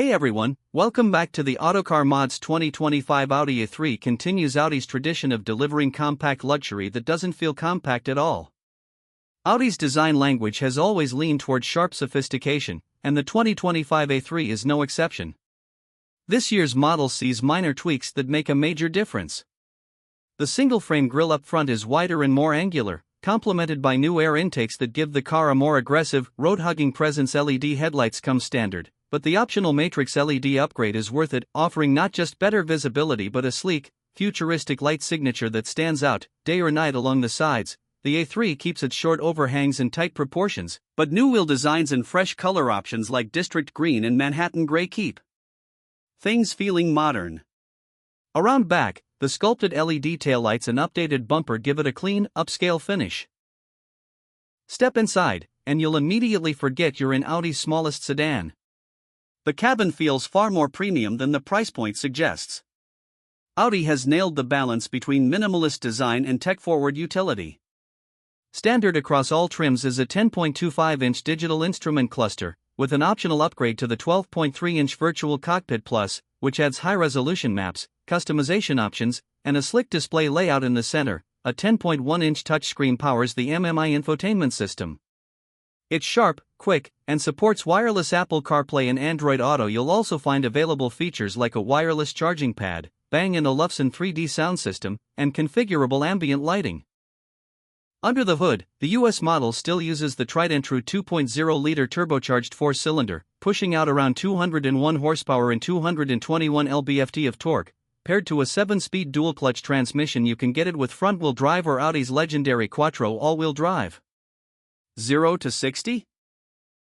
Hey everyone, welcome back to the Autocar Mods. 2025 Audi A3 continues Audi's tradition of delivering compact luxury that doesn't feel compact at all. Audi's design language has always leaned toward sharp sophistication, and the 2025 A3 is no exception. This year's model sees minor tweaks that make a major difference. The single-frame grille up front is wider and more angular, complemented by new air intakes that give the car a more aggressive, road-hugging presence. LED headlights come standard, but the optional Matrix LED upgrade is worth it, offering not just better visibility but a sleek, futuristic light signature that stands out, day or night. Along the sides, the A3 keeps its short overhangs in tight proportions, but new wheel designs and fresh color options like District Green and Manhattan Gray keep things feeling modern. Around back, the sculpted LED taillights and updated bumper give it a clean, upscale finish. Step inside, and you'll immediately forget you're in Audi's smallest sedan. The cabin feels far more premium than the price point suggests. Audi has nailed the balance between minimalist design and tech-forward utility. Standard across all trims is a 10.25-inch digital instrument cluster, with an optional upgrade to the 12.3-inch Virtual Cockpit Plus, which adds high-resolution maps, customization options, and a slick display layout in the center. A 10.1-inch touchscreen powers the MMI infotainment system. It's sharp, quick, and supports wireless Apple CarPlay and Android Auto. You'll also find available features like a wireless charging pad, Bang & Olufsen 3D sound system, and configurable ambient lighting. Under the hood, the US model still uses the tried-and-true 2.0-liter turbocharged four-cylinder, pushing out around 201 horsepower and 221 lb-ft of torque. Paired to a 7-speed dual-clutch transmission, you can get it with front-wheel drive or Audi's legendary Quattro all-wheel drive. 0 to 60?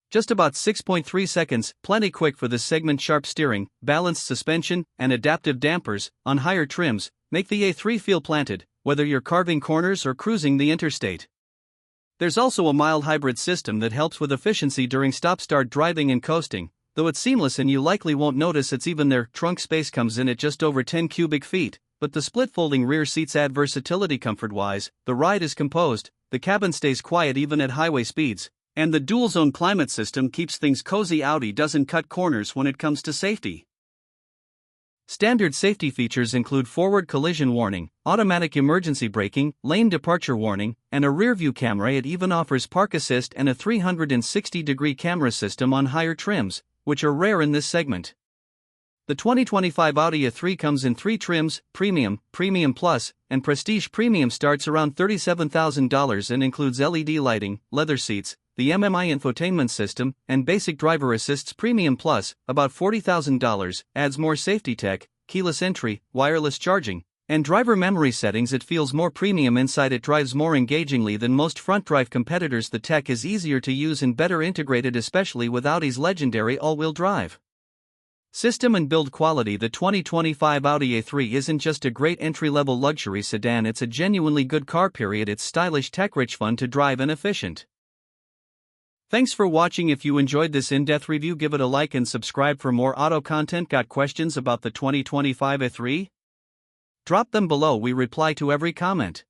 Just about 6.3 seconds, plenty quick for this segment. Sharp steering, balanced suspension, and adaptive dampers on higher trims make the A3 feel planted, whether you're carving corners or cruising the interstate. There's also a mild hybrid system that helps with efficiency during stop-start driving and coasting, though it's seamless and you likely won't notice it's even there. Trunk space comes in at just over 10 cubic feet, but the split-folding rear seats add versatility. Comfort-wise, the ride is composed, the cabin stays quiet even at highway speeds, and the dual-zone climate system keeps things cozy. Audi doesn't cut corners when it comes to safety. Standard safety features include forward collision warning, automatic emergency braking, lane departure warning, and a rear-view camera. It even offers park assist and a 360-degree camera system on higher trims, which are rare in this segment. The 2025 Audi A3 comes in 3 trims: Premium, Premium Plus, and Prestige. Premium starts around $37,000 and includes LED lighting, leather seats, the MMI infotainment system, and basic driver assists. Premium Plus, about $40,000, adds more safety tech, keyless entry, wireless charging, and driver memory settings. It feels more premium inside. It drives more engagingly than most front-drive competitors. The tech is easier to use and better integrated, especially with Audi's legendary all-wheel drive system and build quality. The 2025 Audi A3 isn't just a great entry-level luxury sedan, it's a genuinely good car. It's stylish, tech-rich, fun to drive, and efficient. Thanks for watching. If you enjoyed this in-depth review, give it a like and subscribe for more auto content. Got questions about the 2025 A3? Drop them below, we reply to every comment.